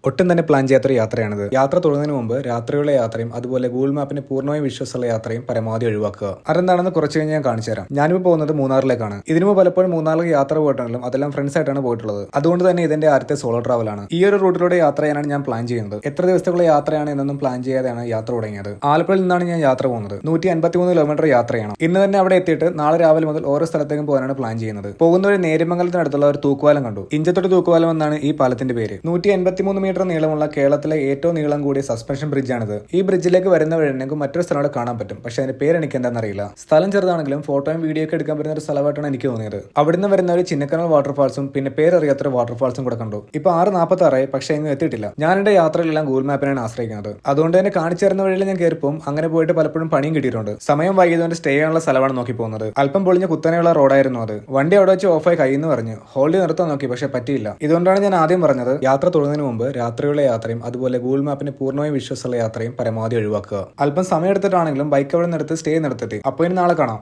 ഒട്ടും തന്നെ പ്ലാൻ ചെയ്യാത്തൊരു യാത്രയാണിത്. യാത്ര തുടങ്ങുന്നതിന് മുമ്പ് രാത്രിയുള്ള യാത്രയും അതുപോലെ ഗൂഗിൾ മാപ്പിന് പൂർണ്ണമായും വിശ്വാസമുള്ള യാത്രയും പരമാവധി ഒഴിവാക്കുക. അതെന്താണെന്ന് കുറച്ച് കഴിഞ്ഞ് ഞാൻ കാണിച്ചു തരാം. ഞാനിപ്പോൾ പോകുന്നത് മൂന്നാറിലേക്കാണ്. ഇതിനുമുമ്പ് പലപ്പോഴും മൂന്നാറിലേക്ക് യാത്ര പോയിട്ടുണ്ടെങ്കിലും അതെല്ലാം ഫ്രണ്ട്സ് ആയിട്ടാണ് പോയിട്ടുള്ളത്. അതുകൊണ്ട് തന്നെ ഇതിന്റെ ആദ്യത്തെ സോളോ ട്രാവലാണ്. ഈ ഒരു റൂട്ടിലൂടെ യാത്ര ചെയ്യാനാണ് ഞാൻ പ്ലാൻ ചെയ്യുന്നത്. എത്ര ദിവസത്തേക്കുള്ള യാത്രയാണ് എന്നൊന്നും പ്ലാൻ ചെയ്യാതെയാണ് യാത്ര തുടങ്ങിയത്. ആലപ്പുഴയിൽ നിന്നാണ് ഞാൻ യാത്ര പോകുന്നത്. 153 കിലോമീറ്റർ യാത്രയാണ്. ഇന്ന് തന്നെ അവിടെ എത്തിയിട്ട് നാളെ രാവിലെ മുതൽ ഓരോ സ്ഥലത്തേക്കും പോകാനാണ് പ്ലാൻ ചെയ്യുന്നത്. പോകുന്ന ഒരു നേര്യമംഗലത്തിനടുത്തുള്ള ഒരു തൂക്കുപാലം കണ്ടു. ഇഞ്ചത്തൊട്ട് തൂക്കുപാലം എന്നാണ് ഈ പാലത്തിന്റെ പേര്. 183 മീറ്റർ നീളമുള്ള കേരളത്തിലെ ഏറ്റവും നീളം കൂടിയ സസ്പെൻഷൻ ബ്രിഡ്ജാണിത്. ഈ ബ്രിഡ്ജിലേക്ക് വരുന്ന വഴി നിങ്ങൾക്ക് മറ്റൊരു സ്ഥലം അവിടെ കാണാൻ പറ്റും. പക്ഷെ അതിന്റെ പേര് എനിക്ക് എന്താണെന്ന് അറിയില്ല. സ്ഥലം ചെറുതാണെങ്കിലും ഫോട്ടോയും വീഡിയോ ഒക്കെ എടുക്കാൻ പറ്റുന്ന ഒരു സ്ഥലമായിട്ടാണ് എനിക്ക് തോന്നിയത്. അവിടുന്ന് വരുന്ന ഒരു ചിന്നക്കനാൽ വാട്ടർഫാൾസും പിന്നെ പേരറിയാത്തൊരു വാട്ടർഫാൾസും കൂടെ കണ്ടു. ഇപ്പൊ 6:46 പക്ഷെ എങ്ങും എത്തിയിട്ടില്ല. ഞാൻ എന്റെ യാത്രയിലെല്ലാം ഗൂഗിൾ മാപ്പിനാണ് ആശ്രയിക്കുന്നത്. അതുകൊണ്ട് തന്നെ കാണിച്ചു തരുന്ന വഴിയിൽ ഞാൻ കയറിപ്പോവും. അങ്ങനെ പോയിട്ട് പലപ്പോഴും പണിയും കിട്ടിയിട്ടുണ്ട്. സമയം വൈകിയതുകൊണ്ട് സ്റ്റേ ചെയ്യാനുള്ള സ്ഥലമാണ് നോക്കി പോകുന്നത്. അല്പം പൊളിഞ്ഞ കുത്തനെയുള്ള റോഡായിരുന്നു അത്. വണ്ടി അവിടെ വെച്ച് ഓഫായി കയ്യിൽ നിന്ന് പറഞ്ഞു. ഹോൾഡ് നിർത്താൻ നോക്കി പക്ഷെ പറ്റിയില്ല. ഇതുകൊണ്ടാണ് ഞാൻ ആദ്യം പറഞ്ഞത് യാത്ര തുടങ്ങുന്നതിന് മുമ്പ് രാത്രിയുള്ള യാത്രയും അതുപോലെ ഗൂഗിൾ മാപ്പിന് പൂർണ്ണമായും വിശ്വാസമുള്ള യാത്രയും പരമാവധി ഒഴിവാക്കുക. അല്പം സമയം എടുത്തിട്ടാണെങ്കിലും ബൈക്ക് അവിടെ നിർത്തി സ്റ്റേ നിർത്തി. അപ്പോൾ ഇനി നാളെ കാണാം.